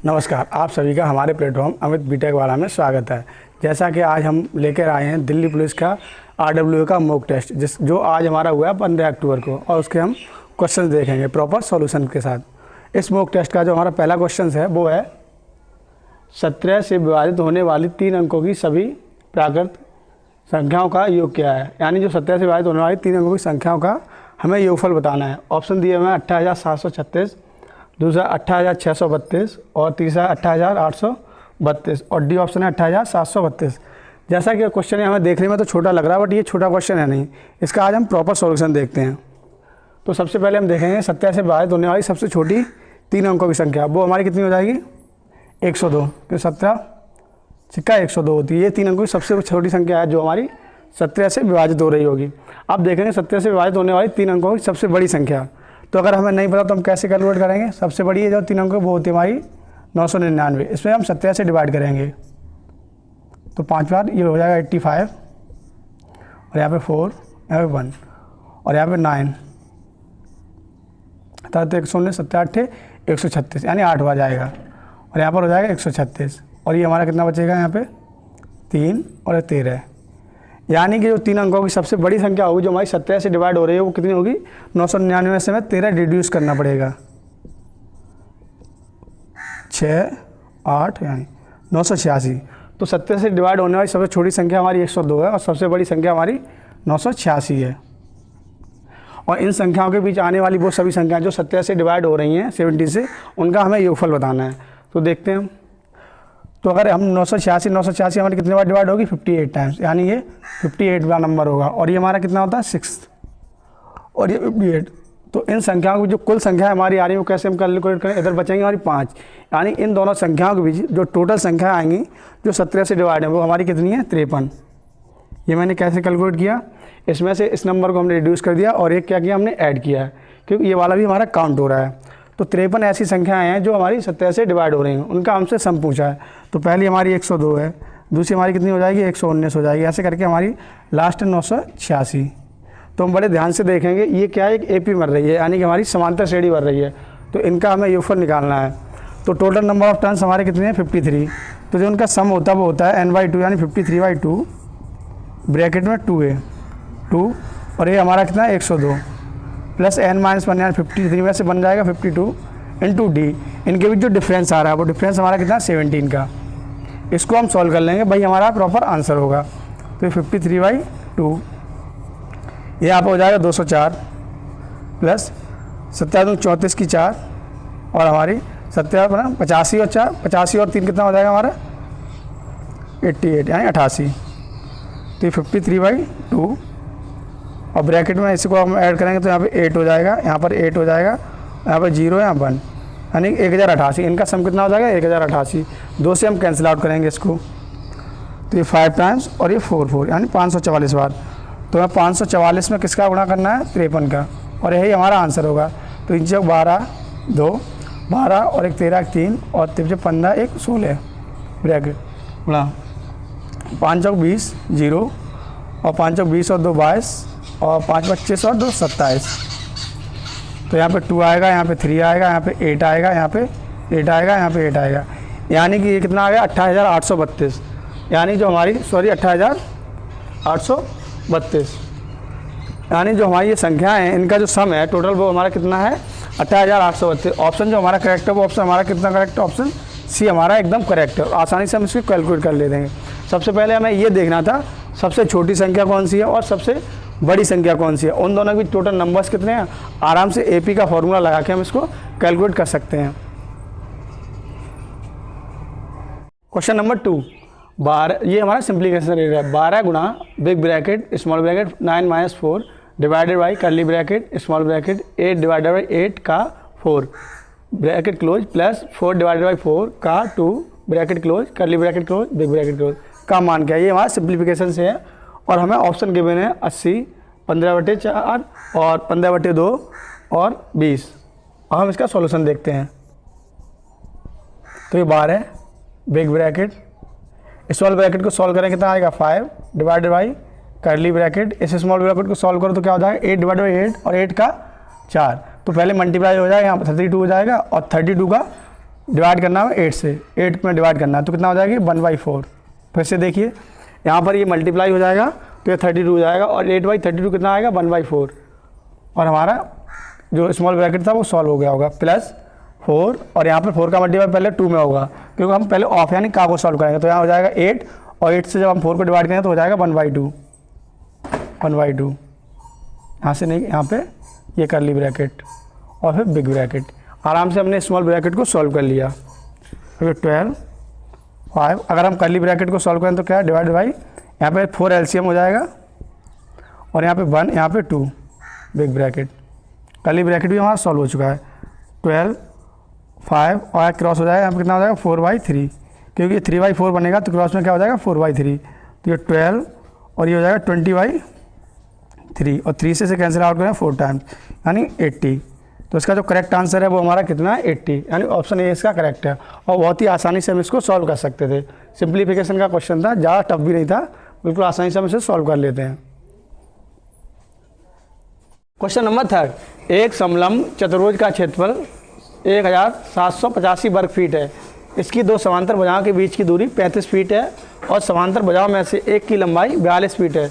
नमस्कार, आप सभी का हमारे प्लेटफॉर्म अमित बीटेक वाला में स्वागत है। जैसा कि आज हम लेकर आए हैं दिल्ली पुलिस का RWA का मॉक टेस्ट जो आज हमारा हुआ है 15 अक्टूबर को, और उसके हम क्वेश्चन देखेंगे प्रॉपर सॉल्यूशन के साथ। इस मॉक टेस्ट का जो हमारा पहला क्वेश्चन है वो है 17 से विभाजित होने वाली 3 अंकों की सभी प्राकृत संख्याओं का योग क्या है। यानी जो 17 से विभाजित होने वाली 3 अंकों की संख्याओं का हमें योगफल बताना है। ऑप्शन दिए हुए हैं 28,736, दूसरा 28,632 और तीसरा 28,832 और डी ऑप्शन है 28,732। जैसा कि क्वेश्चन हमें देखने में तो छोटा लग रहा है, बट ये छोटा क्वेश्चन है नहीं। इसका आज हम प्रॉपर सॉल्यूशन देखते हैं। तो सबसे पहले हम देखेंगे 17 से विभाजित होने वाली सबसे छोटी 3 अंकों की संख्या, वो हमारी कितनी हो जाएगी 102, क्योंकि 17 सिक्का 102 होती है। ये 3 अंकों की सबसे छोटी संख्या है जो हमारी 17 से विभाजित हो रही होगी। अब देखेंगे 17 से विभाजित होने वाली 3 अंकों की सबसे बड़ी संख्या। तो अगर हमें नहीं पता तो हम कैसे कैलकुलेट करेंगे। सबसे बड़ी है जो 3 अंक वो होती है हमारी 999। इसमें हम 17 से डिवाइड करेंगे तो 5 बार ये हो जाएगा 85, और यहाँ पे 4, यहाँ पे 1 और यहाँ पे 9, 119, 17, 136 यानी 8 बार जाएगा, और यहाँ पर हो जाएगा 136। और ये हमारा कितना बचेगा यहाँ पे 3 और 13। यानी कि जो 3 अंकों की सबसे बड़ी संख्या होगी जो हमारी 17 से डिवाइड हो रही है वो कितनी होगी 999 से हमें 13 रिड्यूस करना पड़ेगा। 6, 8 यानी 986। तो 17 से डिवाइड होने वाली सबसे छोटी संख्या हमारी 102 है और सबसे बड़ी संख्या हमारी 986 है। और इन संख्याओं के बीच आने वाली वो सभी संख्याएं जो 17 से डिवाइड हो रही हैं 70 से, उनका हमें योगफल बताना है। तो देखते हैं। तो अगर हम 986 हमारी कितने बार डिवाइड होगी 58 टाइम्स, यानी ये 58 बार नंबर होगा। और ये हमारा कितना होता है 6 और ये 58। तो इन संख्याओं की जो कुल संख्या हमारी आ रही है वो कैसे हम कैलकुलेट करें। इधर बचेंगे हमारी 5, यानी इन दोनों संख्याओं के बीच जो टोटल संख्या आएंगी जो 17 से डिवाइड है वो हमारी कितनी है 53। ये मैंने कैसे कैलकुलेट किया, इसमें से इस नंबर को हमने रिड्यूस कर दिया और एक क्या किया हमने ऐड किया है, क्योंकि ये वाला भी हमारा काउंट हो रहा है। तो 53 ऐसी संख्याएं हैं जो हमारी 17 से डिवाइड हो रही हैं, उनका हमसे सम पूछा है। तो पहली हमारी 102 है, दूसरी हमारी कितनी हो जाएगी 119 हो जाएगी, ऐसे करके हमारी लास्ट 986। तो हम बड़े ध्यान से देखेंगे ये क्या है, एक AP बन रही है, यानी कि हमारी समांतर श्रेणी बन रही है। तो इनका हमें योगफल निकालना है। तो टोटल नंबर ऑफ टर्न्स हमारे कितने हैं 53। तो जो उनका सम होता है वो होता है n/2 यानी 53/2 ब्रैकेट में 2 और ये हमारा कितना है 102 प्लस n-1 यानी 53 में से बन जाएगा 52 इंटू डी। इनके बीच जो डिफरेंस आ रहा है वो डिफरेंस हमारा कितना 17 का। इसको हम सॉल्व कर लेंगे, भाई हमारा प्रॉपर आंसर होगा। तो 53/2 ये यहाँ पर हो जाएगा 204 प्लस 17 34 की 4 और हमारी 17 85 और 4 85 और 3 कितना हो जाएगा हमारा 88 यानी 88। तो ये 53/2 और ब्रैकेट में इसको हम ऐड करेंगे तो यहाँ पे 8 हो जाएगा, यहाँ पर 8 हो जाएगा, यहाँ पर 0 यहाँ 1 यानी 1088। इनका सम कितना हो जाएगा 1088। 2 से हम कैंसिल आउट करेंगे इसको, तो ये 5 टाइम्स और ये 4 यानी 544 बार। तो हमें 544 में किसका गुणा करना है 53 का, और यही हमारा आंसर होगा। तो 3 चौक 12 2 12 और 1 13 3 और 3 15 1 16 ब्रैकेट गुणा 5 चौक 20 0 और 5 चौक 20 और 2 22 और 5 25 और 2 27। तो यहाँ पे 2 आएगा, यहाँ पे 3 आएगा, यहाँ पे 8 आएगा, यहाँ पे 8 आएगा, यहाँ पे 8 आएगा, यानी कि ये कितना आ गया 28,832। यानी जो हमारी 28,832 यानी जो हमारी ये संख्याएं हैं इनका जो सम है टोटल वो हमारा कितना है 28,832। ऑप्शन जो हमारा करेक्ट है वो ऑप्शन हमारा कितना करेक्ट है, ऑप्शन सी हमारा एकदम करेक्ट है। और आसानी से हम इसको कैलकुलेट कर ले देंगे। सबसे पहले हमें ये देखना था सबसे छोटी संख्या कौन सी है और सबसे बड़ी संख्या कौन सी है, उन दोनों के टोटल नंबर्स कितने हैं। आराम से AP का फॉर्मूला लगा के हम इसको कैलकुलेट कर सकते हैं। क्वेश्चन नंबर 2, 12 ये हमारा सिंप्लीफिकेशन एरिया है। 12 गुणा big bracket small bracket 9 - 4 divided by curly bracket small bracket 8 divided by 8 का 4 bracket close plus 4 divided by 4 का 2 bracket close curly bracket close big bracket close का मान क्या है। ये हमारा सिंप्लीफिकेशन से है और हमें ऑप्शन गिवन है 80 15/4 और 15/2 और 20। और हम इसका सॉल्यूशन देखते हैं। तो ये 12 बिग ब्रैकेट स्मॉल ब्रैकेट को सॉल्व करें कितना आएगा 5 डिवाइडेड बाई कर्ली ब्रैकेट। इस स्मॉल ब्रैकेट को सॉल्व करो तो क्या हो जाएगा 8 डिवाइडेड बाई 8 और 8 का 4। तो पहले मल्टीप्लाई हो जाएगा, यहाँ पर 32 हो जाएगा और 32 का डिवाइड करना है 8 से, 8 में डिवाइड करना है तो कितना हो जाएगी 1/4। फिर से देखिए यहाँ पर ये मल्टीप्लाई हो जाएगा तो ये 32 हो जाएगा और 8/32 कितना आएगा 1/4 और हमारा जो स्मॉल ब्रैकेट था वो सॉल्व हो गया होगा। प्लस 4 और यहाँ पर 4 का मल्टीप्लाई पहले 2 में होगा क्योंकि हम पहले ऑफ यानी का को सॉल्व करेंगे तो यहाँ हो जाएगा 8 और 8 से जब हम 4 को डिवाइड करेंगे तो हो जाएगा 1/2 यहाँ से नहीं, यहाँ पे ये करली ब्रैकेट और फिर बिग ब्रैकेट। आराम से हमने स्मॉल ब्रैकेट को सॉल्व कर लिया। फिर 12 5 अगर हम करली ब्रैकेट को सॉल्व करें तो क्या डिवाइड बाई यहाँ पे 4 एलसीएम हो जाएगा और यहाँ पे 1 यहाँ पे 2 बिग ब्रैकेट। करली ब्रैकेट भी हमारा सॉल्व हो चुका है। 12 5 और क्रॉस हो जाएगा यहाँ पे कितना हो जाएगा 4/3 क्योंकि 3/4 बनेगा तो क्रॉस में क्या हो जाएगा 4/3 तो ये 12 और ये हो जाएगा 20/3 और 3 से कैंसिल आउट करें 4 टाइम्स यानी 80। तो इसका जो करेक्ट आंसर है वो हमारा कितना है 80 यानी ऑप्शन ए इसका करेक्ट है और बहुत ही आसानी से हम इसको सॉल्व कर सकते थे। सिंप्लीफिकेशन का क्वेश्चन था, ज़्यादा टफ भी नहीं था, बिल्कुल आसानी से हम इसे सॉल्व कर लेते हैं। क्वेश्चन नंबर 3, एक समलंब चतुर्भुज का क्षेत्रफल 1785 वर्ग फीट है। इसकी दो समांतर भुजाओं के बीच की दूरी 35 फीट है और समांतर भुजाओं में से एक की लंबाई 42 फीट है।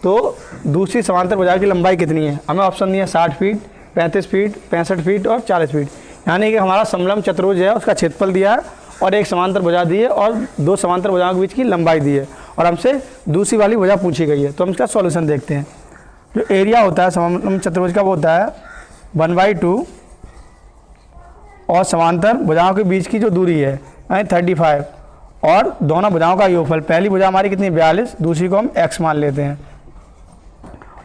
तो दूसरी समांतर भुजा की लंबाई कितनी है? हमें ऑप्शन दिए 60 फीट, 35 फीट, 65 फीट और 40 फीट। यानी कि हमारा समलंब चतुर्भुज है, उसका क्षेत्रफल दिया है और एक समांतर भुजा दी है और दो समांतर भुजाओं के बीच की लंबाई दी है और हमसे दूसरी वाली भुजा पूछी गई है। तो हम इसका सॉल्यूशन देखते हैं। जो एरिया होता है समलंब चतुर्भुज का वो होता है 1/2 और समांतर भुजाओं के बीच की जो दूरी है यानी 35 और दोनों भुजाओं का योगफल। पहली भुजा हमारी कितनी 42, दूसरी को हम x मान लेते हैं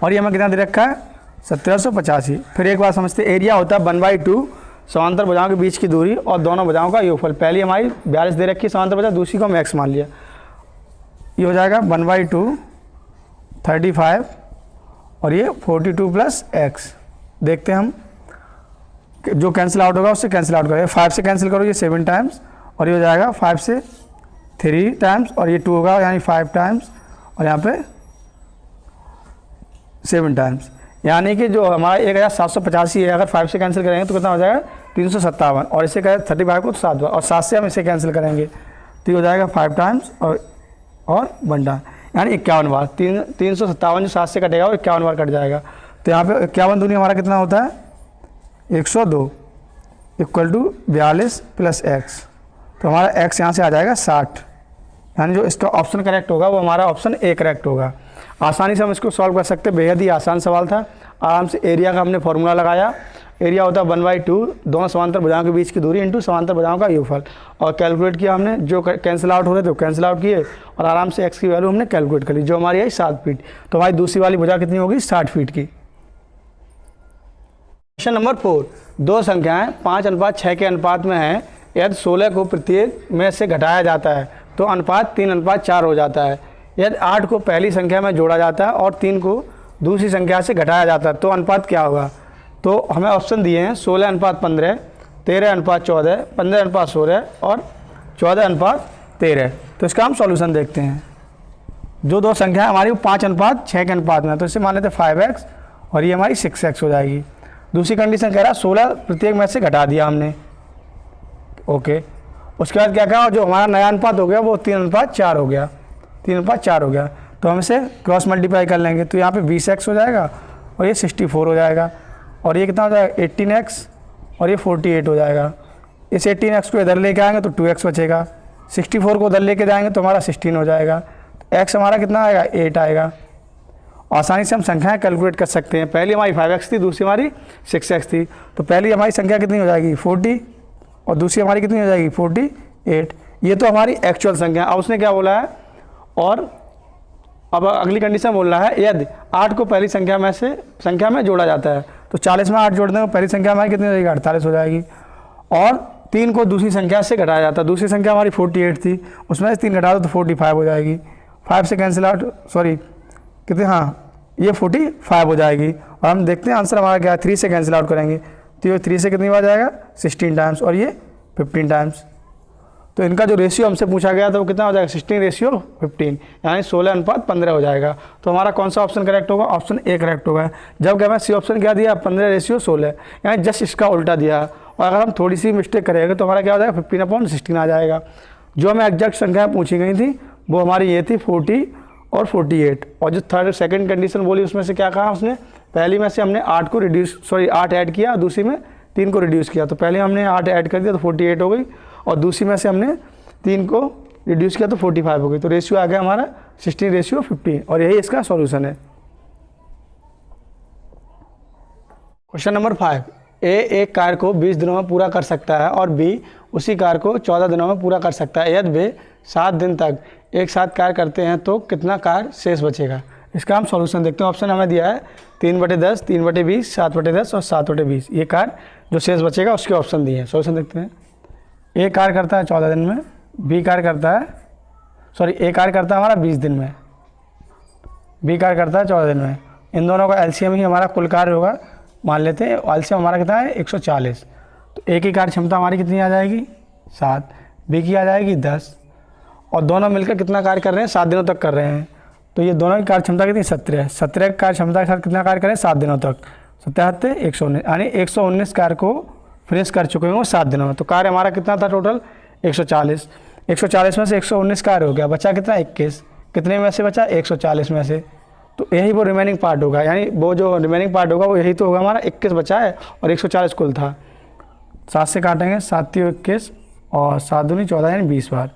और ये हमें कितना दे रखा है 1785। फिर एक बार समझते, एरिया होता है 1/2 समांतर भुजाओं के बीच की दूरी और दोनों भुजाओं का योगफल। पहली हमारी 42 दे रखी है समांतर भुजा, दूसरी को हम x मान लिया। ये हो जाएगा 1/2 35 और ये 42 + x। देखते हैं हम जो कैंसिल आउट होगा उससे कैंसिल आउट करें। 5 से कैंसिल करो ये 7 टाइम्स और ये हो जाएगा 5 से 3 टाइम्स और ये 2 होगा यानी 5 टाइम्स और यहाँ पे 7 टाइम्स। यानी कि जो हमारा 1785 है, अगर 5 से कैंसिल करेंगे तो कितना हो जाएगा 357 और इसे करें 35 को तो 7 बार और 7 से हम इसे कैंसिल करेंगे तो ये हो जाएगा 5 टाइम्स और 1 टाइम यानी 51 बार। 357 जो 7 से कटेगा वो 51 बार कट जाएगा। तो यहाँ पे 51 दूनी हमारा कितना होता है 102 = 42 + x। तो हमारा x यहाँ से आ जाएगा 60 यानी जो इसका ऑप्शन करेक्ट होगा वो हमारा ऑप्शन ए करेक्ट होगा। आसानी से हम इसको सॉल्व कर सकते हैं, बेहद ही आसान सवाल था। आराम से एरिया का हमने फॉर्मूला लगाया। एरिया होता है 1/2 दोनों समांतर भुजाओं के बीच की दूरी इंटू समांतर भुजाओं का योगफल और कैलकुलेट किया हमने। जो कैंसिल आउट हो रहे थे वो कैंसिल आउट किए और आराम से x की वैल्यू हमने कैलकुलेट कर ली जो हमारी आई 7 फीट। तो हमारी दूसरी वाली भुजा कितनी होगी 60 फीट की। क्वेश्चन नंबर 4, दो संख्याएं 5:6 के अनुपात में हैं। यदि 16 को प्रत्येक में से घटाया जाता है तो अनुपात 3:4 हो जाता है। यदि 8 को पहली संख्या में जोड़ा जाता है और 3 को दूसरी संख्या से घटाया जाता है तो अनुपात क्या होगा? तो हमें ऑप्शन दिए हैं 16:15, 13:14, 15:16 और 14:13। तो इसका हम सॉल्यूशन देखते हैं। जो दो संख्या हमारी 5:6 के अनुपात में, तो इसे मान लेते 5x और ये हमारी 6x हो जाएगी। दूसरी कंडीशन कह रहा है 16 प्रत्येक में से घटा दिया हमने, ओके। उसके बाद क्या कहा, जो हमारा नया अनुपात हो गया वो 3:4 हो गया, 3:4 हो गया। तो हम इसे क्रॉस मल्टीप्लाई कर लेंगे तो यहाँ पे 20x हो जाएगा और ये 64 हो जाएगा और ये कितना हो जाएगा 18x और ये 48 हो जाएगा। इस 18x को इधर लेके आएंगे तो 2x बचेगा, 64 को उधर लेके जाएंगे तो हमारा 16 हो जाएगा। x हमारा कितना आएगा 8 आएगा। आसानी से हम संख्याएं कैलकुलेट कर सकते हैं। पहली हमारी 5x थी, दूसरी हमारी 6x थी। तो पहली हमारी संख्या कितनी हो जाएगी 40 और दूसरी हमारी कितनी हो जाएगी 48। ये तो हमारी एक्चुअल संख्या। अब उसने क्या बोला है, और अब अगली कंडीशन बोल रहा है यदि 8 को पहली संख्या में जोड़ा जाता है तो 40 में 8 जोड़ देंगे, पहली संख्या हमारी कितनी हो जाएगी 48 हो जाएगी। और 3 को दूसरी संख्या से घटाया जाता है, दूसरी संख्या हमारी 48 थी, उसमें से 3 घटा दो तो 45 हो जाएगी। 5 से कैंसिल आउट, सॉरी कितने, हाँ ये 45 हो जाएगी। और हम देखते हैं आंसर हमारा क्या है, 3 से कैंसिल आउट करेंगे तो ये 3 से कितनी बार जाएगा 16 टाइम्स और ये 15 टाइम्स। तो इनका जो रेशियो हमसे पूछा गया था वो कितना हो जाएगा 16:15 यानी 16:15 हो जाएगा। तो हमारा कौन सा ऑप्शन करेक्ट होगा, ऑप्शन ए करेक्ट होगा। जबकि हमें सी ऑप्शन क्या दिया 15:16 यानी जस्ट इसका उल्टा दिया। और अगर हम थोड़ी सी मिस्टेक करेंगे तो हमारा क्या हो जाएगा 15/16 आ जाएगा। जो हमें एग्जैक्ट संख्या पूछी गई थी वो हमारी ये थी 40 और 48। और जो थर्ड सेकंड कंडीशन बोली उसमें से क्या कहा उसने, पहली में से हमने 8 ऐड किया, दूसरी में 3 को रिड्यूस किया। तो पहले हमने 8 ऐड कर दिया तो 48 हो गई, और दूसरी में से हमने 3 को रिड्यूस किया तो 45 हो गई। तो रेशियो आ गया हमारा 16:15, और यही इसका सॉल्यूशन है। क्वेश्चन नंबर 5, ए एक कार्य को 20 दिनों में पूरा कर सकता है और बी उसी कार्य को 14 दिनों में पूरा कर सकता है। यदि वे 7 दिन तक एक साथ कार्य करते हैं तो कितना कार्य शेष बचेगा। इसका हम सॉल्यूशन देखते हैं। ऑप्शन हमें दिया है 3/10, 3/20, 7/10 और 7/20। ये कार्य जो शेष बचेगा उसके ऑप्शन दिए हैं। सॉल्यूशन देखते हैं। ए कार्य करता है 14 दिन में, बी कार्य करता है ए कार्य करता है हमारा 20 दिन में, बी कार्य करता है 14 दिन में। इन दोनों का एलसीएम ही हमारा कुल कार्य होगा। मान लेते हैं एलसीएम हमारा कितना है 140। तो ए की कार्य क्षमता हमारी कितनी आ जाएगी 7, बी की आ जाएगी 10, और दोनों मिलकर कितना कार्य कर रहे हैं 7 दिनों तक कर रहे हैं। तो ये दोनों की कार्य क्षमता कितनी 17 की कार्य क्षमता के साथ कितना कार्य करें 7 दिनों तक। 77 119, यानी 119 कार्य को फिनिश कर चुके होंगे 7 दिनों में। तो कार्य हमारा कितना था टोटल 140। 140 में से 119 कार्य हो गया, बचा कितना 21। कितने में से बचा 140 में से। तो यही वो रिमेनिंग पार्ट होगा, यानी वो जो रिमेनिंग पार्ट होगा वो यही तो होगा हमारा 21 बचा है और 140 कुल था। 7 से काटेंगे 7 × 21 और 7 दूनी 14 यानी 20 बार।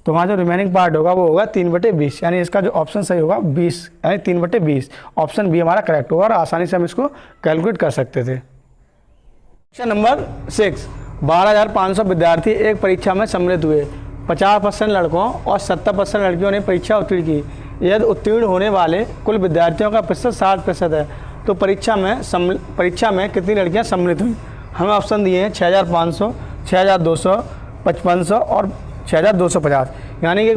तो वहाँ जो रिमेनिंग पार्ट होगा वो होगा 3/20, यानी इसका जो ऑप्शन सही होगा 20 यानी 3/20। ऑप्शन बी हमारा करेक्ट होगा और आसानी से हम इसको कैलकुलेट कर सकते थे। क्वेश्चन नंबर 6, 12,500 विद्यार्थी एक परीक्षा में सम्मिलित हुए। 50% लड़कों और 70% लड़कियों ने परीक्षा उत्तीर्ण की। यदि उत्तीर्ण होने वाले कुल विद्यार्थियों का प्रतिशत 60% है तो परीक्षा में कितनी लड़कियां सम्मिलित हुई। हमें ऑप्शन दिए हैं 6,500, 6,200, 5,500 और 6,250। यानी कि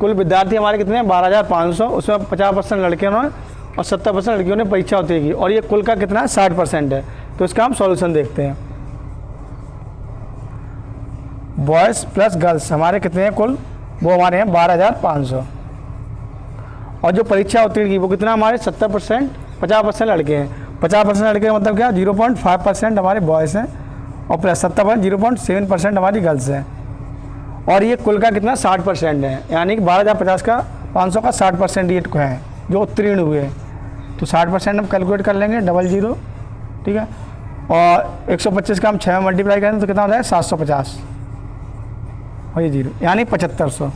कुल विद्यार्थी हमारे कितने हैं 12,500, उसमें 50% लड़कियों ने और 70% लड़कियों ने परीक्षा उत्तीर्ण की, और ये कुल का कितना है 60% है। तो इसका हम सॉल्यूशन देखते हैं। बॉयज़ प्लस गर्ल्स हमारे कितने हैं कुल, वो हमारे हैं 12,500, और जो परीक्षा उत्तीर्ण की वो कितना हमारे 70%, 50% लड़के हैं। 50% लड़के का मतलब क्या 0.5% हमारे बॉयज़ हैं और प्लस 70% 0.7% हमारी गर्ल्स हैं, और ये कुल का कितना 60% है। यानी कि 12,050 का 500 का 60% ये हैं जो उत्तीर्ण हुए हैं। तो 60% हम कैलकुलेट कर लेंगे 00, ठीक है, और 125 का हम 6 में मल्टीप्लाई करेंगे तो कितना हो जाएगा 750 और ये 0 यानी 7500।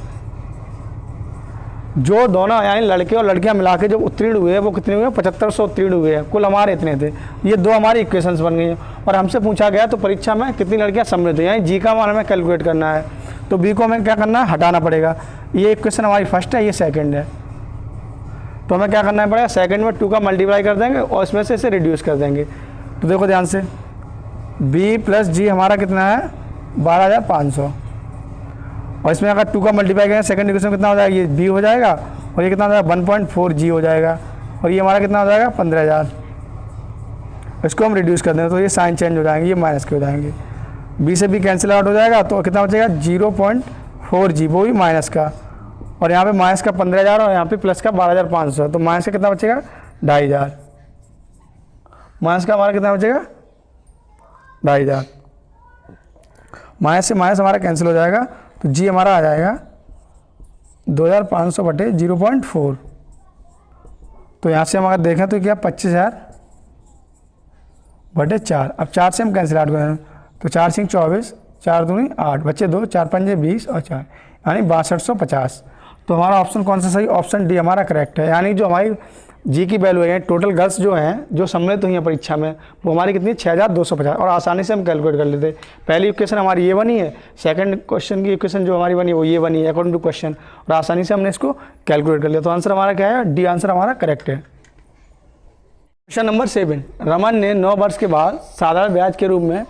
जो दोनों यानी लड़के और लड़कियां मिला के जो उत्तीर्ण हुए वो कितने हुए 7500 उत्तीर्ण हुए हैं। कुल हमारे इतने थे। ये दो हमारी इक्वेशंस बन गई हैं, और हमसे पूछा गया तो परीक्षा में कितनी लड़कियां सम्मिलित हुई, यानी जी का मान हमें कैलकुलेट करना है। तो बी को हमें क्या करना है हटाना पड़ेगा। ये इक्वेशन हमारी फर्स्ट है, ये सेकंड है, तो हमें क्या करना पड़ेगा सेकंड में 2 का मल्टीप्लाई कर देंगे और इसमें से इसे रिड्यूस कर देंगे। तो देखो ध्यान से, बी प्लस जी हमारा कितना है 12,500, और इसमें अगर 2 का मल्टीप्लाई करेंगे सेकंड इक्वेशन कितना हो जाएगा, ये बी हो जाएगा, और ये कितना हो जाएगा 1.4 जी हो जाएगा, और ये हमारा कितना हो जाएगा 15,000। इसको हम रिड्यूस कर देंगे तो ये साइन चेंज हो जाएंगे, ये माइनस के हो जाएंगे। बी से बी कैंसिल आउट हो जाएगा तो कितना बचेगा 0.4 जी, वो भी माइनस का, और यहाँ पे माइनस का 15,000 और यहाँ पे प्लस का 12,500, तो माइनस का कितना बचेगा 2,500। माइनस का हमारा कितना बचेगा 2,500। माइनस से माइनस हमारा कैंसिल हो जाएगा, तो जी हमारा आ जाएगा 2,500 बटे 0.4। तो यहाँ से हम अगर देखें तो क्या 25,000 बटे 4। अब 4 से हम कैंसिल आउट करें तो 4 सिंह 24, 4 दूनी 8, बच्चे 2, 4 पंजे 20 और 4 यानी 6250। तो हमारा ऑप्शन कौन सा सही, ऑप्शन डी हमारा करेक्ट है। यानी जो हमारी जी की वैल्यू है टोटल गर्ल्स जो हैं जो सम्मिलित हुई हैं परीक्षा में वो हमारी कितनी 6,250, और आसानी से हम कैलकुलेट कर लेते। पहली इक्वेशन हमारी ये बनी है, सेकंड क्वेश्चन की इक्वेशन जो हमारी बनी है वो ये बनी है अकॉर्डिंग टू क्वेश्चन, और आसानी से हमने इसको कैलकुलेट कर लिया। तो आंसर हमारा क्या है, डी आंसर हमारा करेक्ट है। क्वेश्चन नंबर 7, रमन ने 9 वर्ष के बाद साधारण ब्याज के रूप में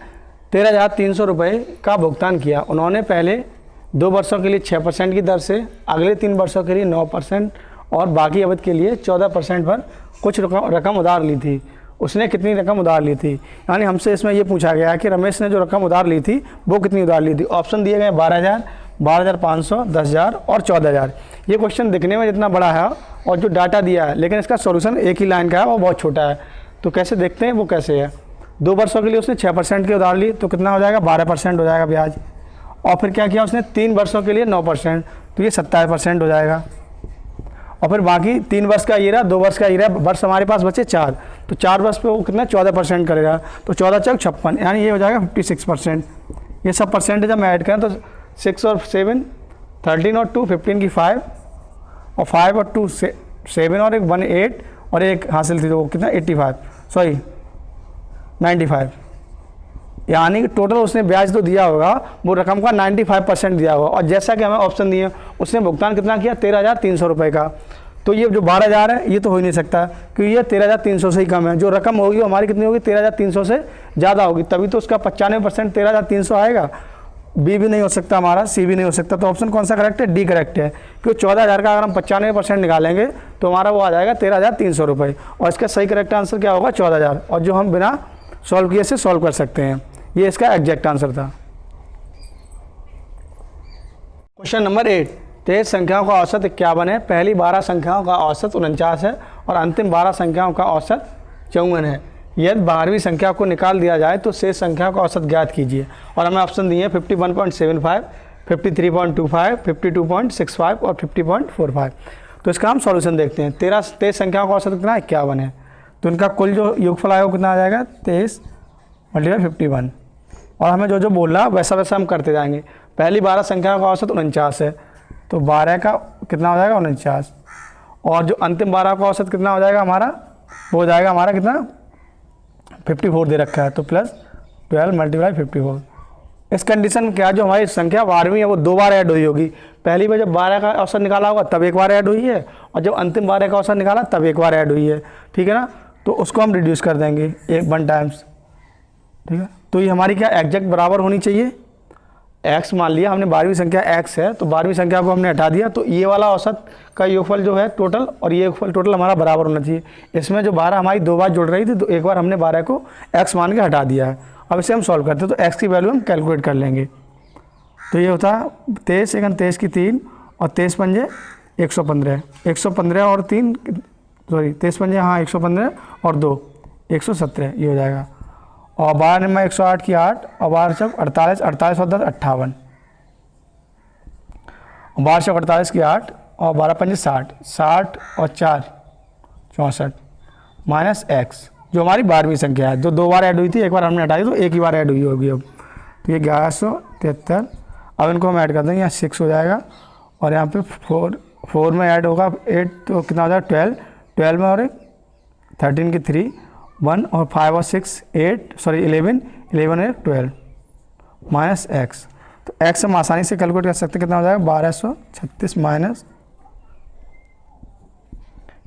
13,300 रुपये का भुगतान किया। उन्होंने पहले 2 वर्षों के लिए 6% की दर से, अगले 3 वर्षों के लिए 9% और बाकी अवधि के लिए 14% पर कुछ रकम उधार ली थी। उसने कितनी रकम उधार ली थी। यानी हमसे इसमें ये पूछा गया है कि रमेश ने जो रकम उधार ली थी वो कितनी उधार ली थी। ऑप्शन दिए गए 12,000, 12,500, 10,000 और 14,000। ये क्वेश्चन दिखने में जितना बड़ा है और जो डाटा दिया है, लेकिन इसका सॉल्यूशन एक ही लाइन का है, वो बहुत छोटा है। तो कैसे देखते हैं वो कैसे है। 2 वर्षों के लिए उसने 6% की उधार ली तो कितना हो जाएगा 12% हो जाएगा ब्याज। और फिर क्या किया उसने 3 वर्षों के लिए 9%, तो ये 27% हो जाएगा। और फिर बाकी 3 वर्ष का ये रहा, 2 वर्ष का ये रहा, वर्ष हमारे पास बचे 4, तो 4 वर्ष पे वो कितना 14% करेगा, तो 14 चौक 56, यानी ये हो जाएगा 56%। ये सब परसेंटेज हम ऐड करें तो 6 और 7 13 और 2 15 की 5 और 5 और 2 7 और 1 8 और एक हासिल थी तो कितना 95, यानी कि टोटल उसने ब्याज तो दिया होगा वो रकम का 95% दिया होगा। और जैसा कि हमें ऑप्शन दिए उसने भुगतान कितना किया 13,300 रुपये का, तो ये जो 12,000 है ये तो हो ही नहीं सकता क्योंकि ये 13,300 से ही कम है। जो रकम होगी वो हमारी कितनी होगी 13,300 से ज़्यादा होगी, तभी तो उसका 95% 13,300 आएगा। बी भी नहीं हो सकता हमारा, सी भी नहीं हो सकता, तो ऑप्शन कौन सा करेक्ट है, डी करेक्ट है। क्योंकि 14,000 का अगर हम 95% निकालेंगे तो हमारा वो आ जाएगा 13,300 रुपये, और इसका सही करेक्ट आंसर क्या होगा 14,000, और जो हम बिना सॉल्व किए से सॉल्व कर सकते हैं। ये इसका एग्जैक्ट आंसर था। क्वेश्चन नंबर 8, 23 संख्याओं का औसत 51 है, पहली 12 संख्याओं का औसत 49 है और अंतिम 12 संख्याओं का औसत 54 है। यदि 12वीं संख्या को निकाल दिया जाए तो शेष संख्या का औसत ज्ञात कीजिए। और हमें ऑप्शन दिए 51.75, 53.25, 52.65 और 50.45। तो इसका हम सॉल्यूशन देखते हैं। 23 संख्याओं का औसत कितना 51 है, तो इनका कुल जो योगफल आएगा कितना आ जाएगा 23 × 51। और हमें जो जो बोला वैसा वैसा हम करते जाएंगे। पहली 12 संख्याओं का औसत 49 है, तो 12 का कितना हो जाएगा 49, और जो अंतिम 12 का औसत कितना हो जाएगा हमारा, वो हो जाएगा हमारा कितना 54 दे रखा है, तो +12 × 54। इस कंडीशन में क्या जो हमारी संख्या 12वीं है वो 2 बार ऐड हुई होगी। पहली बार जब 12 का औसत निकाला होगा तब एक बार ऐड हुई है, और जब अंतिम 12 का औसत निकाला तब एक बार ऐड हुई है, ठीक है ना। तो उसको हम रिड्यूस कर देंगे 1 टाइम्स, ठीक है। तो ये हमारी क्या एग्जैक्ट बराबर होनी चाहिए। x मान लिया हमने 12वीं संख्या x है, तो 12वीं संख्या को हमने हटा दिया, तो ये वाला औसत का योगफल जो है टोटल और ये योगफल टोटल हमारा बराबर होना चाहिए। इसमें जो 12 हमारी 2 बार जुड़ रही थी, तो एक बार हमने 12 को x मान के हटा दिया है। अब इसे हम सॉल्व करते हैं तो x की वैल्यू हम कैलकुलेट कर लेंगे। तो ये होता है 23 × 23 की 3 और 23 पंजे 115, 115 और 3 सॉरी 23 पंजे हाँ 115 और 2 117, ये हो जाएगा। और 12 में 108 की 8 और 12 चौक 48, 48 और 10 58, 12 चौक 48 की 8 और 12 पंजे 60, 60 और 4 64 माइनस x, जो हमारी 12वीं संख्या है, जो 2 बार ऐड हुई थी, एक बार हमने हटाई तो एक ही बार ऐड हुई होगी। अब तो ये 1173, अब इनको हम ऐड कर देंगे, यहाँ 6 हो जाएगा और यहाँ पे 4 में ऐड होगा 8, तो कितना हो जाएगा 12, 12 में और 13 की 3 1 और 5 और 6 8 सॉरी 11, 11 है 12 माइनस x। तो x हम आसानी से कैलकुलेट कर सकते हैं, कितना हो जाएगा 1236 माइनस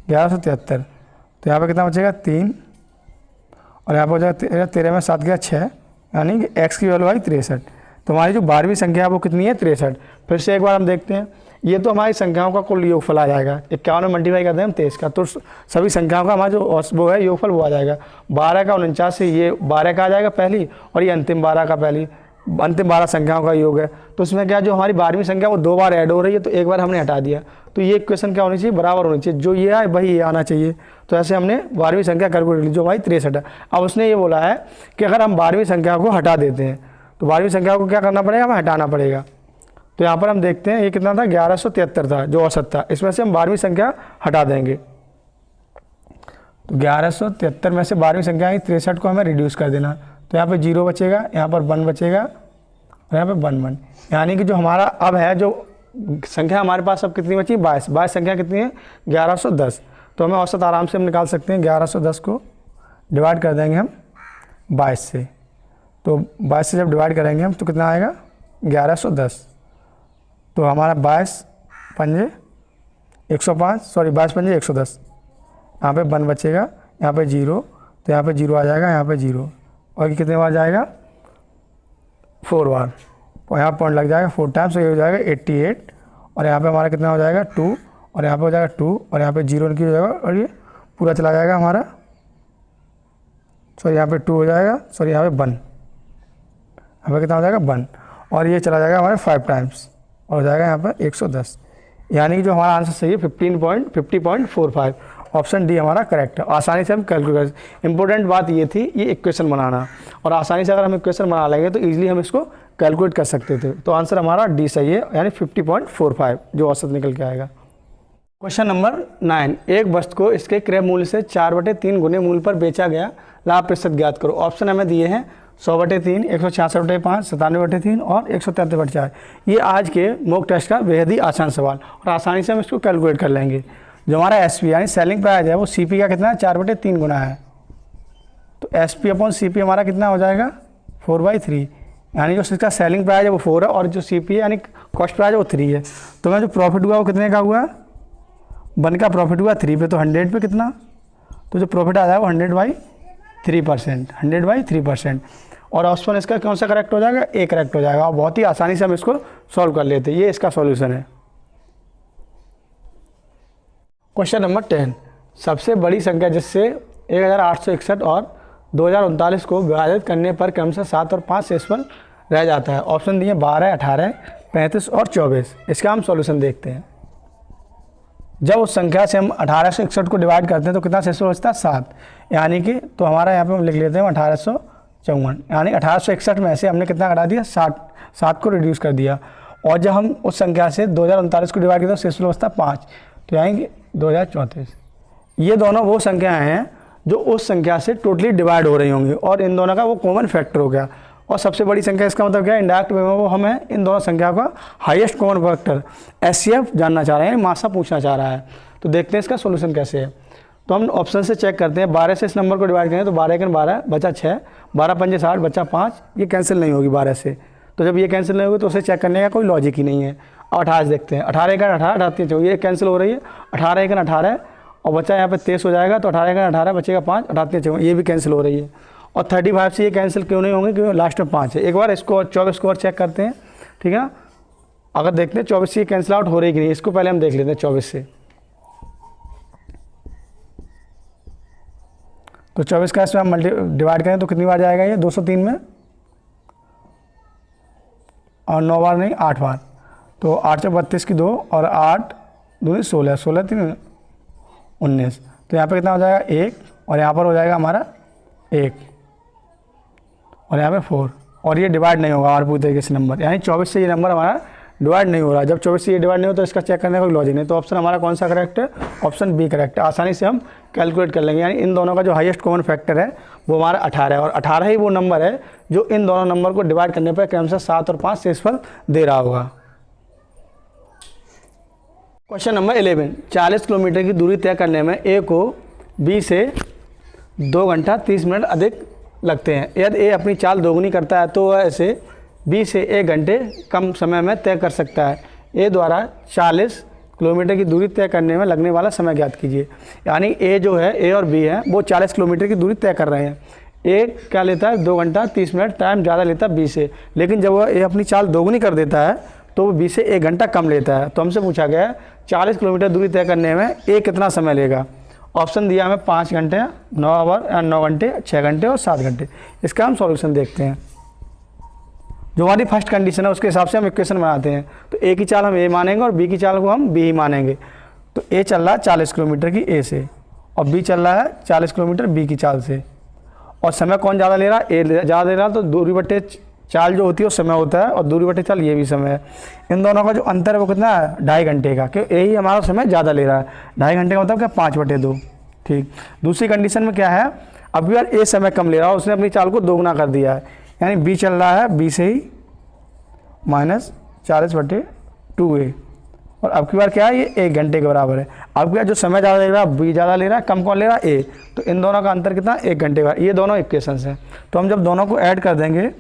1173, तो यहाँ पे कितना बचेगा 3 और यहाँ पर हो जाएगा 13 में 7 गया 6, यानी कि x की वैल्यू आई 63। तो हमारी जो 12वीं संख्या है वो कितनी है 63। फिर से एक बार हम देखते हैं, ये तो हमारी संख्याओं का कुल योगफल आ जाएगा, 51 में मल्टीप्लाई करते हैं हम 23 का, तो सभी संख्याओं का हमारा जो वो है योगफल वो आ जाएगा। 12 का 49 से ये 12 का आ जाएगा पहली, और ये अंतिम 12 का पहली, अंतिम 12 संख्याओं का योग है। तो उसमें क्या जो हमारी 12वीं संख्या वो 2 बार ऐड हो रही है, तो एक बार हमने हटा दिया, तो ये इक्वेशन क्या होनी चाहिए बराबर होनी चाहिए, जो ये आए वही ये आना चाहिए। तो ऐसे हमने 12वीं संख्या कैलकुलेट ली जो हमारी 63 है। अब उसने ये बोला है कि अगर हम 12वीं संख्या को हटा देते हैं तो 12वीं संख्या को क्या करना पड़ेगा, हमें हटाना पड़ेगा। तो यहाँ पर हम देखते हैं ये कितना था 1173 था जो औसत था, इसमें से हम 12वीं संख्या हटा देंगे। तो 1173 में से 12वीं संख्या आई 63 को हमें रिड्यूस कर देना, तो यहाँ पे 0 बचेगा, यहाँ पर 1 बचेगा और यहाँ पे 1 1, यानी कि जो हमारा अब है जो संख्या हमारे पास अब कितनी बची 22, 22 संख्या कितनी है 1110। तो हमें औसत आराम से हम निकाल सकते हैं, 1110 को डिवाइड कर देंगे हम 22 से, तो 22 से जब डिवाइड करेंगे हम तो कितना आएगा 1110। तो हमारा 22 पंजे 105 सॉरी 22 पंजे 110, यहाँ पे 1 बचेगा, यहाँ पे 0, तो यहाँ पे 0 आ जाएगा, यहाँ पे 0, और ये कितने बार जाएगा 4 बार, और यहाँ पॉइंट लग जाएगा 4 टाइम्स, तो ये हो जाएगा 88, और यहाँ पे हमारा कितना हो जाएगा 2, और यहाँ पे हो जाएगा 2, और यहाँ पे 0 निकल हो जाएगा, और ये पूरा चला जाएगा हमारा सॉरी यहाँ पे 2 हो जाएगा, सॉरी यहाँ पे 1, यहाँ पे कितना हो जाएगा 1, और ये चला जाएगा हमारे 5 टाइम्स और हो जाएगा यहाँ पर 110, यानी कि जो हमारा आंसर सही है 50.45। ऑप्शन डी हमारा करेक्ट है। आसानी से हम कैलकुलेट कर, इंपॉर्टेंट बात ये थी ये इक्वेशन बनाना, और आसानी से अगर हम इक्वेशन बना लेंगे तो ईजिली हम इसको कैलकुलेट कर सकते थे। तो आंसर हमारा डी सही है, यानी 50.45 जो औसत निकल के आएगा। क्वेश्चन नंबर 9, एक वस्तु को इसके क्रय मूल्य से 4/3 गुने मूल्य पर बेचा गया, लाभ प्रतिशत ज्ञात करो। ऑप्शन हमें दिए हैं 100/3, 166/5, 97/3 और 133/4। ये आज के मॉक टेस्ट का बेहद ही आसान सवाल, और आसानी से हम इसको कैलकुलेट कर लेंगे। जो हमारा एसपी यानी सेलिंग प्राइस है वो सीपी का कितना है, 4/3 गुना है। तो एसपी अपॉन सीपी हमारा कितना हो जाएगा, 4/3, यानी जो इसका सेलिंग प्राइस है वो 4 है और जो सीपी है यानी कॉस्ट प्राइस है वो 3 है। तो मैं जो प्रॉफिट हुआ वो कितने का हुआ, 1 का प्रॉफिट हुआ 3 पे, तो 100 पे कितना, तो जो प्रॉफिट आ जाएगा वो 100/3%, 100/3%। और ऑप्शन इसका कौन सा करेक्ट हो जाएगा, ए करेक्ट हो जाएगा, और बहुत ही आसानी से हम इसको सॉल्व कर लेते हैं। ये इसका सॉल्यूशन है। क्वेश्चन नंबर 10, सबसे बड़ी संख्या जिससे 1861 और 2039 को विभाजित करने पर क्रमशः 7 और 5 शेषफल रह जाता है। ऑप्शन दिए 12, 18, 35 और 24। इसका हम सॉल्यूशन देखते हैं। जब उस संख्या से हम 1861 को डिवाइड करते हैं तो कितना शेषफल बचता है, 7, यानी कि तो हमारा यहाँ पे हम लिख लेते हैं 1854, यानी 1861 में से हमने कितना घटा दिया, 7 को रिड्यूस कर दिया। और जब हम उस संख्या से 2039 को डिवाइड करते हैं तो शेषफल बचता है 5, तो आएंगे 2034। ये दोनों वो संख्याएं हैं जो उस संख्या से टोटली डिवाइड हो रही होंगी, और इन दोनों का वो कॉमन फैक्टर हो गया। और सबसे बड़ी संख्या इसका मतलब क्या है, इंडायरेक्ट वे में वो हमें इन दोनों संख्या का हाईएस्ट कॉमन फैक्टर एचसीएफ जानना चाह रहे हैं, मासा पूछना चाह रहा है। तो देखते हैं इसका सोल्यूशन कैसे है। तो हम ऑप्शन से चेक करते हैं। 12 से इस नंबर को डिवाइड करें तो 12 × 12 बचा 6, 12 × 5 = 60 बचा 5, ये कैंसिल नहीं होगी 12 से। तो जब ये कैंसिल नहीं होगी तो उसे चेक करने का कोई लॉजिक ही नहीं है। अब 28 देखते हैं, 18 × 18 18, ये कैंसिल हो रही है, 18 × 18 और बचा यहाँ पे 23 हो जाएगा, तो 18 × 18 बचेगा 5, 18, ये भी कैंसिल हो रही है। और 35 से ये कैंसिल क्यों नहीं होंगे, क्योंकि लास्ट में 5 है। एक बार इसको 24 को और चेक करते हैं, ठीक है। अगर देखते हैं 24 से ये कैंसिल आउट हो रही कि नहीं, इसको पहले हम देख लेते हैं 24 से। तो 24 का इसमें हम डिवाइड करें तो कितनी बार जाएगा ये, 203 में, और 9 बार नहीं 8 बार। तो 8 × 32 की 2 और 8 2 16, 16 3 19। तो यहाँ पे कितना हो जाएगा 1, और यहाँ पर हो जाएगा हमारा 1, और यहाँ पे 4, और ये डिवाइड नहीं होगा हमारे पूरी तरीके से नंबर, यानी 24 से ये नंबर हमारा डिवाइड नहीं हो रहा है। जब 24 से ये डिवाइड नहीं हो तो इसका चेक करने का कोई लॉजिक नहीं। तो ऑप्शन हमारा कौन सा करेक्ट है, ऑप्शन बी करेक्ट है। आसानी से हम कैलकुलेट कर लेंगे, यानी इन दोनों का जो हाईएस्ट कॉमन फैक्टर है वो हमारा 18 है, और 18 ही वो नंबर है जो इन दोनों नंबर को डिवाइड करने पर क्रमशः 7 और 5 शेषफल दे रहा होगा। क्वेश्चन नंबर 11, 40 किलोमीटर की दूरी तय करने में ए को बी से 2 घंटा 30 मिनट अधिक लगते हैं। यदि ए अपनी चाल दोगुनी करता है तो वह इसे बी से 1 घंटे कम समय में तय कर सकता है। ए द्वारा 40 किलोमीटर की दूरी तय करने में लगने वाला समय ज्ञात कीजिए। यानी ए जो है, ए और बी है, वो 40 किलोमीटर की दूरी तय कर रहे हैं। ए क्या लेता है, 2 घंटा 30 मिनट, टाइम ज़्यादा लेता है बी से, लेकिन जब वह ए अपनी चाल दोगुनी कर देता है तो वो बी से 1 घंटा कम लेता है। तो हमसे पूछा गया है 40 किलोमीटर दूरी तय करने में ए कितना समय लेगा। ऑप्शन दिया हमें 5 घंटे, 9 घंटे, 6 घंटे और 7 घंटे। इसका हम सॉल्यूशन देखते हैं। जो हमारी फर्स्ट कंडीशन है उसके हिसाब से हम इक्वेशन बनाते हैं। तो ए की चाल हम ए मानेंगे और बी की चाल को हम बी ही मानेंगे। तो ए चल रहा है 40 किलोमीटर की ए से, और बी चल रहा है 40 किलोमीटर बी की चाल से। और समय कौन ज़्यादा ले रहा है, ए ज़्यादा ले रहा है। तो दूरी बटे चाल जो होती है वो समय होता है, और दूरी बटे चाल ये भी समय है। इन दोनों का जो अंतर है वो कितना है, 2.5 घंटे का, क्योंकि ए ही हमारा समय ज़्यादा ले रहा है। 2.5 घंटे का मतलब क्या, 5/2। ठीक। दूसरी कंडीशन में क्या है, अब यार ए समय कम ले रहा है, उसने अपनी चाल को दोगुना कर दिया है, यानी बी चल रहा है बी से ही -40/2a, और अब की बार क्या है, ये 1 घंटे के बराबर है। अब की बार जो समय ज़्यादा ले रहा है बी ज़्यादा ले रहा है, कम कौन ले रहा है, ए। तो इन दोनों का अंतर कितना, 1 घंटे का। ये दोनों इक्वेशंस हैं। तो हम जब दोनों को ऐड कर देंगे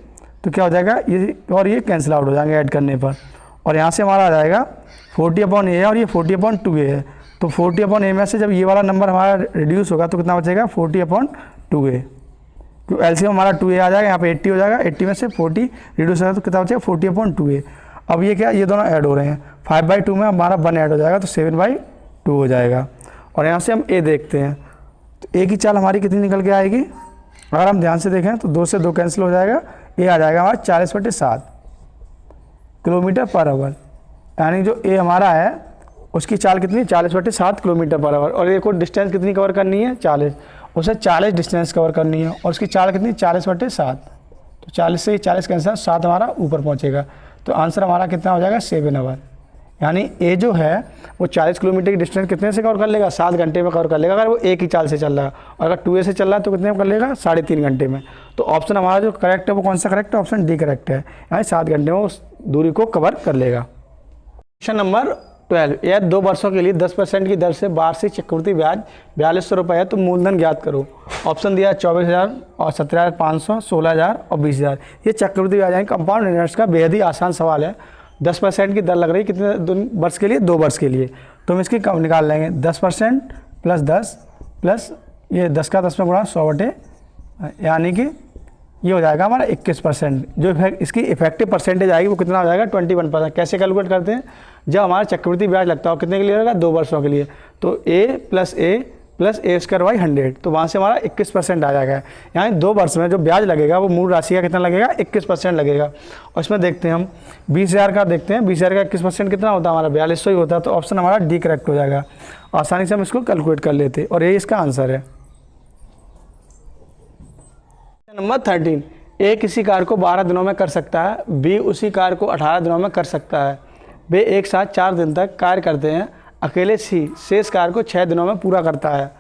तो क्या हो जाएगा, ये और ये कैंसिल आउट हो जाएंगे ऐड करने पर, और यहाँ से हमारा आ जाएगा 40/a है, और ये 40/2a है। तो 40/a में से जब ये वाला नंबर हमारा रिड्यूस होगा तो कितना बचेगा, 40/2a। तो एलसीएम हमारा 2a आ जाएगा, यहाँ पे 80 हो जाएगा, 80 में से 40 रिड्यूस होगा तो कितना बचेगा, 40/2a। अब ये क्या, ये दोनों ऐड हो रहे हैं, 5/2 में हमारा 1 ऐड हो जाएगा तो 7/2 हो जाएगा। और यहाँ से हम ए देखते हैं, तो ए की चाल हमारी कितनी निकल के आएगी, अगर हम ध्यान से देखें तो 2 से 2 कैंसिल हो जाएगा, ए आ जाएगा हमारा 40/7 किलोमीटर पर आवर। यानी जो ए हमारा है उसकी चाल कितनी, 40/7 किलोमीटर पर आवर। और एक और डिस्टेंस कितनी कवर करनी है, 40, उसे 40 डिस्टेंस कवर करनी है और उसकी चाल कितनी, 40/7। तो 40 से 40 कैंसिल, 7 हमारा ऊपर पहुंचेगा। तो आंसर हमारा कितना हो जाएगा, 7 आवर। यानी ए जो है वो 40 किलोमीटर की डिस्टेंस कितने से कवर कर लेगा, 7 घंटे में कवर कर लेगा, अगर वो एक ही चाल से चल रहा है। और अगर 2A से चल रहा है तो कितने में कर लेगा, 3.5 घंटे में। तो ऑप्शन हमारा जो करेक्ट है वो कौन सा करेक्ट है, ऑप्शन डी करेक्ट है। यानी 7 घंटे में उस दूरी को कवर कर लेगा। क्वेश्चन नंबर 12, यह 2 वर्षों के लिए 10% की दर से वार्षिक चक्रवृद्धि ब्याज 4200 रुपये है, तो मूलधन ज्ञात करो। ऑप्शन दिया 24,000 और 17,500, 16,000 और 20,000। ये चक्रवृद्धि ब्याज यानी कंपाउंड इंटरेस्ट का बेहद ही आसान सवाल है। 10% की दर लग रही है कितने वर्ष के लिए, 2 वर्ष के लिए। तो हम इसकी कम निकाल लेंगे, 10% प्लस 10 प्लस ये 10 का 10 में गुणा 100/, यानी कि ये हो जाएगा हमारा 21%। जो इसकी इफेक्टिव परसेंटेज आएगी वो कितना हो जाएगा, 21%। कैसे कैलकुलेट करते हैं, जब हमारा चक्रवृद्धि ब्याज लगता है कितने के लिए रहेगा, 2 वर्षों के लिए। तो A plus A square by 100, तो वहाँ से हमारा 21% आ जाएगा। यानी 2 वर्ष में जो ब्याज लगेगा वो मूल राशि का कितना लगेगा, 21% लगेगा। और इसमें देखते हैं हम 20,000 का देखते हैं, 20,000 का 21% कितना होता है हमारा, 4200 ही होता है। तो ऑप्शन हमारा डी करेक्ट हो जाएगा। आसानी से हम इसको कैलकुलेट कर लेते और ये इसका आंसर है। नंबर 13, ए किसी कार्य को 12 दिनों में कर सकता है, बी उसी कार्य को 18 दिनों में कर सकता है। वे एक साथ 4 दिन तक कार्य करते हैं, अकेले सी शेष कार्य को 6 दिनों में पूरा करता है।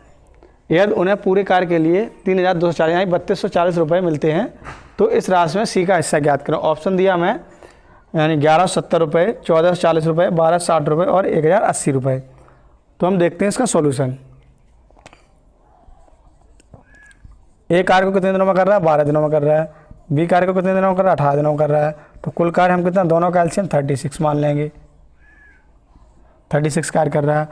यदि उन्हें पूरे कार्य के लिए 3,240 यानी 3,240 रुपये मिलते हैं, तो इस राशि में सी का हिस्सा ज्ञात करो। ऑप्शन दिया मैं, यानी 1,170 रुपये, 1,440 रुपये, 1,260 रुपये और 1,080 रुपये। तो हम देखते हैं इसका सॉल्यूशन। ए कार्य को कितने दिनों में कर रहा है, 12 दिनों में कर रहा है। बी कार्य को कितने दिनों में कर रहा है, 18 दिनों में कर रहा है। तो कुल कार्य हम कितना, दोनों का एलसीएम 36 मान लेंगे, 36 कार्य कर रहा है।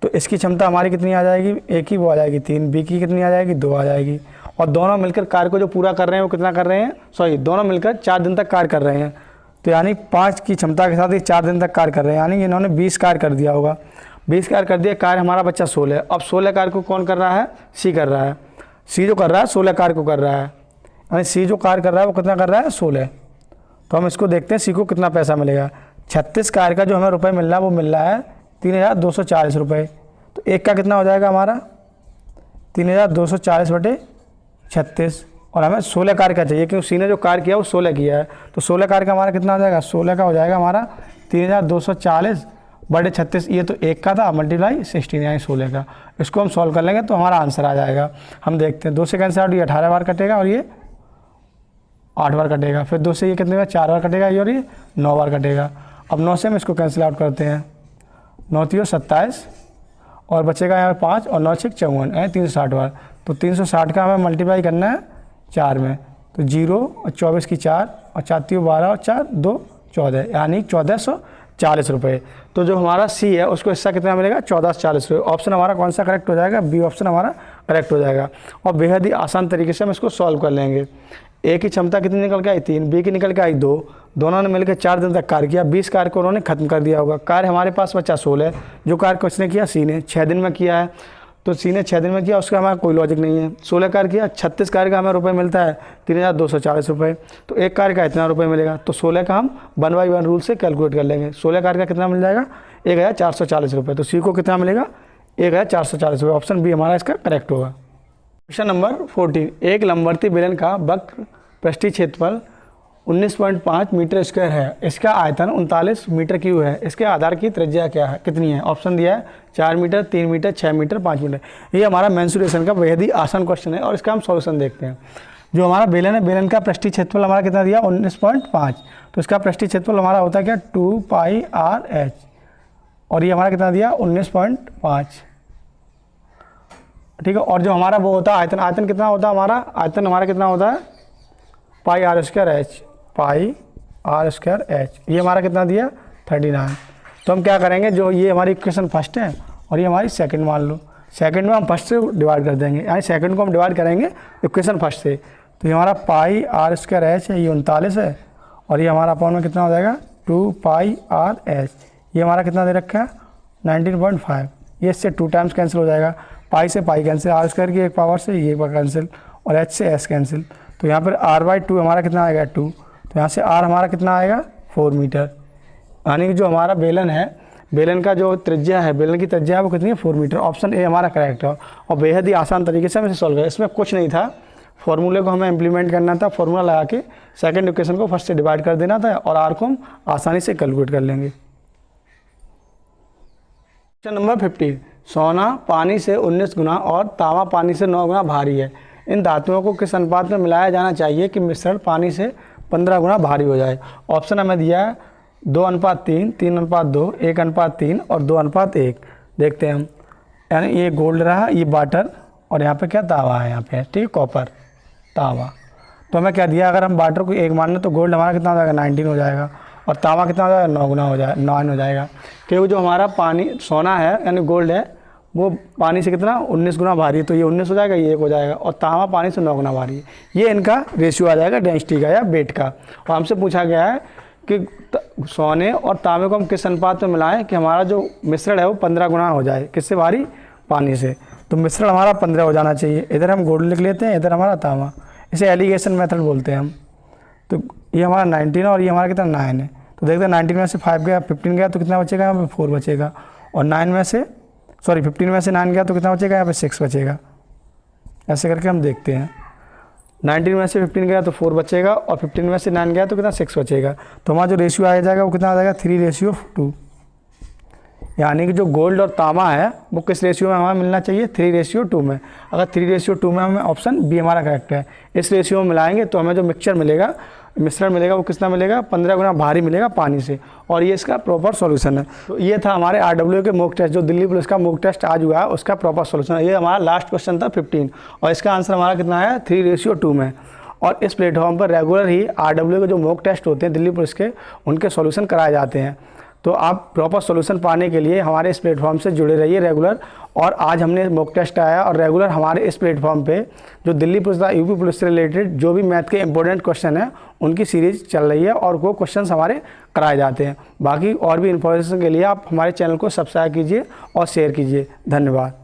तो इसकी क्षमता हमारी कितनी आ जाएगी, ए की वो आ जाएगी 3, बी की कितनी आ जाएगी, 2 आ जाएगी। और दोनों मिलकर कार्य को जो पूरा कर रहे हैं वो कितना कर रहे हैं, सॉरी दोनों मिलकर 4 दिन तक कार्य कर रहे हैं। तो यानी 5 की क्षमता के साथ ये 4 दिन तक कार्य कर रहे हैं, यानी इन्होंने 20 कार्य कर दिया होगा। 20 कार्य कर दिया, कार्य हमारा बच्चा 16। अब 16 कार्य को कौन कर रहा है, सी कर रहा है। सी जो कर रहा है 16 कार्य को कर रहा है, यानी सी जो कार्य कर रहा है वो कितना कर रहा है, 16। तो हम इसको देखते हैं सी को कितना पैसा मिलेगा। 36 कार्य का जो हमें रुपये मिल रहा है वो मिल रहा है 3,240 रुपये। तो एक का कितना हो जाएगा हमारा, 3,240/36। और हमें 16 कार्य का चाहिए, क्योंकि सी ने जो कार्य किया वो 16 किया है। तो 16 कार्य का हमारा कितना हो जाएगा, 16 का हो जाएगा हमारा 3,240/36। ये तो एक का था, मल्टीप्लाई 16 यानी 16 का। इसको हम सॉल्व कर लेंगे तो हमारा आंसर आ जाएगा। हम देखते हैं 2 से कैंसिल आउट, ये 18 बार कटेगा और ये 8 बार कटेगा। फिर 2 से ये कितने बार, 4 बार कटेगा ये, और ये 9 बार कटेगा। अब 9 से हम इसको कैंसिल आउट करते हैं, 9 3 27 और बचेगा यहाँ 5 और 9 6 54 यानी 360 बार। तो 360 का हमें मल्टीप्लाई करना है 4 में। तो 0 और 24 की 4 और 4 3 12 और 4 2 14 यानी 1,440 रुपये। तो जो हमारा सी है उसको हिस्सा कितना मिलेगा, 1,440 रुपये। ऑप्शन हमारा कौन सा करेक्ट हो जाएगा, बी ऑप्शन हमारा करेक्ट हो जाएगा। और बेहद ही आसान तरीके से हम इसको सॉल्व कर लेंगे। ए की क्षमता कितनी निकल के आई, 3, बी की निकल के आई 2। दोनों ने मिलकर 4 दिन तक कार्य किया, 20 कार्य को उन्होंने खत्म कर दिया होगा। कार्य हमारे पास बचा 16, जो कार्य किसने किया, सी ने 6 दिन में किया है। तो सी ने 6 दिन में किया, उसका हमारा कोई लॉजिक नहीं है। 16 कार्य किया, 36 कार्य का हमें रुपये मिलता है 3,240 रुपये। तो एक कार्य का इतना रुपये मिलेगा। तो 16 का हम 1/1 रूल से कैलकुलेट कर लेंगे। 16 कार्य का कितना मिल जाएगा, 1,440 रुपये। तो सी को कितना मिलेगा, 1,440 रुपये। ऑप्शन बी हमारा इसका करेक्ट होगा। क्वेश्चन नंबर 14, एक लंबवर्ती बेलन का वक्र पृष्ठीय क्षेत्रफल 19.5 मीटर स्क्वायर है, इसका आयतन 39 मीटर क्यूब है, इसके आधार की त्रिज्या क्या है, कितनी है। ऑप्शन दिया है 4 मीटर, 3 मीटर, 6 मीटर, 5 मीटर। ये हमारा मेंसुरेशन का बेहद ही आसान क्वेश्चन है और इसका हम सॉल्यूशन देखते हैं। जो हमारा बेलन है, बेलन का पृष्ठीय क्षेत्रफल हमारा कितना दिया, 19.5। तो इसका पृष्ठीय क्षेत्रफल हमारा होता है क्या, 2πr/h। और ये हमारा कितना दिया, 19.5। ठीक है। और जो हमारा वो होता है आयतन, आयतन कितना होता है हमारा, आयतन हमारा कितना होता है πr²h, πr²h। ये हमारा कितना दिया, 39। तो हम क्या करेंगे, जो ये हमारी इक्वेशन फर्स्ट है और ये हमारी सेकंड मान लो, सेकंड में हम फर्स्ट से डिवाइड कर देंगे, यानी सेकंड को हम डिवाइड करेंगे इक्वेशन फर्स्ट से। तो ये हमारा πr²h है, ये 39 है। और ये हमारा अपॉन में कितना हो जाएगा, 2πr/h। ये हमारा कितना दे रखा है, 19.5। ये इससे 2 टाइम्स कैंसिल हो जाएगा, पाई से पाई कैंसिल, r² की एक पावर से ये कैंसिल और h से s कैंसिल। तो यहाँ पर r/2 हमारा कितना आएगा, 2। तो यहाँ से r हमारा कितना आएगा, 4 मीटर। यानी कि जो हमारा बेलन है, बेलन का जो त्रिज्या है, बेलन की त्रिज्या है वो कितनी है 4 मीटर। ऑप्शन ए हमारा करेक्ट है और बेहद ही आसान तरीके से हम इसे सॉल्व करें। इसमें कुछ नहीं था, फॉर्मूले को हमें इम्प्लीमेंट करना था, फॉर्मूला लगा के सेकंड इक्वेशन को फर्स्ट से डिवाइड कर देना था और आर को हम आसानी से कैलकुलेट कर लेंगे। क्वेश्चन नंबर 15, सोना पानी से 19 गुना और तांबा पानी से 9 गुना भारी है। इन धातुओं को किस अनुपात में मिलाया जाना चाहिए कि मिश्रण पानी से 15 गुना भारी हो जाए। ऑप्शन हमें दिया है 2:3, 3:2, 1:3 और 2:1। देखते हैं हम, यानी ये गोल्ड रहा, ये वाटर और यहाँ पे क्या तांबा है, यहाँ पे ठीक कॉपर तांबा। तो हमें क्या दिया, अगर हम वाटर को 1 मान लें तो गोल्ड हमारा कितना हो जाएगा 19 हो जाएगा और तांबा कितना हो जाएगा 9 गुना हो जाएगा, 9 हो जाएगा। क्योंकि जो हमारा पानी सोना है यानी गोल्ड है वो पानी से कितना 19 गुना भारी है, तो ये 19 हो जाएगा, ये 1 हो जाएगा और तांबा पानी से 9 गुना भारी है। ये इनका रेशियो आ जाएगा डेंसिटी का या वेट का। और हमसे पूछा गया है कि सोने और तांबे को हम किस अनुपात में मिलाएं कि हमारा जो मिश्रण है वो 15 गुना हो जाए, किससे भारी, पानी से। तो मिश्रण हमारा 15 हो जाना चाहिए। इधर हम गोल्ड लिख लेते हैं, इधर हमारा तांबा, इसे एलिगेशन मेथड बोलते हैं हम। तो ये हमारा 19 है और ये हमारा कितना 9 है। तो देखते हैं 19 में से 5 गया, 15 गया तो कितना बचेगा, यहाँ पे 4 बचेगा और 15 में से 9 गया तो कितना बचेगा, यहाँ पे 6 बचेगा। ऐसे करके हम देखते हैं, 19 में से 15 गया तो 4 बचेगा और 15 में से 9 गया तो कितना 6 बचेगा। तो हमारा जो रेशियो आ जाएगा वो कितना आ जाएगा 3:2। यानी कि जो गोल्ड और तांबा है वो किस रेशियो में हमें मिलना चाहिए, 3:2 में। अगर 3:2 में हमें ऑप्शन बी हमारा करेक्ट है। इस रेशियो में मिलाएंगे तो हमें जो मिश्रण मिलेगा वो कितना मिलेगा, 15 गुना भारी मिलेगा पानी से। और ये इसका प्रॉपर सॉल्यूशन है। तो ये था हमारे RWA के मॉक टेस्ट, जो दिल्ली पुलिस का मॉक टेस्ट आज हुआ है उसका प्रॉपर सॉल्यूशन है। ये हमारा लास्ट क्वेश्चन था 15 और इसका आंसर हमारा कितना है 3:2 में। और इस प्लेटफॉर्म पर रेगुलर ही RWA के जो मॉक टेस्ट होते हैं दिल्ली पुलिस के, उनके सॉल्यूशन कराए जाते हैं। तो आप प्रॉपर सॉल्यूशन पाने के लिए हमारे इस प्लेटफॉर्म से जुड़े रहिए रेगुलर। और आज हमने मॉक टेस्ट आया और रेगुलर हमारे इस प्लेटफॉर्म पे जो दिल्ली पुलिस या यूपी पुलिस से रिलेटेड जो भी मैथ के इंपॉर्टेंट क्वेश्चन हैं उनकी सीरीज चल रही है और वो क्वेश्चंस हमारे कराए जाते हैं। बाकी और भी इन्फॉर्मेशन के लिए आप हमारे चैनल को सब्सक्राइब कीजिए और शेयर कीजिए। धन्यवाद।